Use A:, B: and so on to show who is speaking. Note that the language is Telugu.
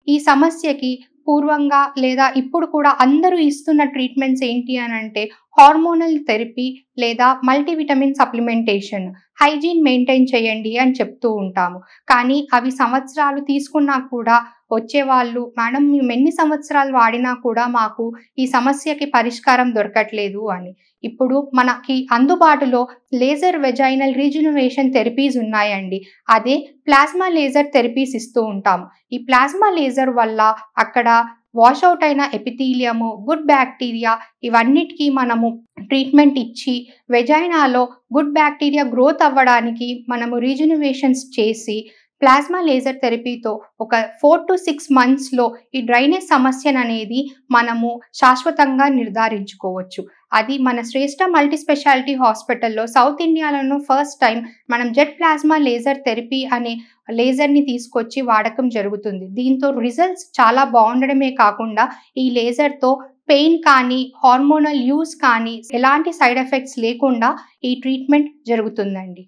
A: ఈ సమస్యకి పూర్వంగా లేదా ఇప్పుడు కూడా అందరూ ఇస్తున్న ట్రీట్మెంట్స్ ఏంటి అనంటే హార్మోనల్ థెరపీ లేదా మల్టీవిటమిన్ సప్లిమెంటేషన్. హైజీన్ మెయింటైన్ చేయండి అని చెప్తూ ఉంటాము. కానీ అవి సంవత్సరాలు తీసుకున్నా కూడా వచ్చేవాళ్ళు, "మేడం మేము ఎన్ని సంవత్సరాలు వాడినా కూడా మాకు ఈ సమస్యకి పరిష్కారం దొరకట్లేదు" అని. ఇప్పుడు మనకి అందుబాటులో లేజర్ వెజైనల్ రీజనరేషన్ థెరపీస్ ఉన్నాయండి. అదే ప్లాస్మా లేజర్ థెరపీస్ ఇస్తూ ఉంటాము. ఈ ప్లాస్మా లేజర్ వల్ల అక్కడ వాష్ ఔట్ అయిన ఎపిథీలియము, గుడ్ బ్యాక్టీరియా ఇవన్నిటికి మనము ట్రీట్మెంట్ ఇచ్చి వెజైనాలో గుడ్ బ్యాక్టీరియా గ్రోత్ అవ్వడానికి మనము రీజనరేషన్స్ చేసి ప్లాస్మా లేజర్ థెరపీతో ఒక 4-6 మంత్స్‌లో ఈ డ్రైనేజ్ సమస్యననేది మనము శాశ్వతంగా నిర్ధారించుకోవచ్చు. అది మన శ్రేష్ఠ మల్టీ స్పెషాలిటీ హాస్పిటల్‌లో సౌత్ ఇండియాలోను ఫస్ట్ టైమ్ మనం జెట్ ప్లాస్మా లేజర్ థెరపీ అనే లేజర్‌ని తీసుకొచ్చి వాడకం జరుగుతుంది. దీంతో రిజల్ట్స్ చాలా బావుండడమే కాకుండా ఈ లేజర్‌తో పెయిన్ కానీ, హార్మోనల్ యూజ్ కానీ ఎలాంటి సైడ్ ఎఫెక్ట్స్ లేకుండా ఈ ట్రీట్మెంట్ జరుగుతుందండి.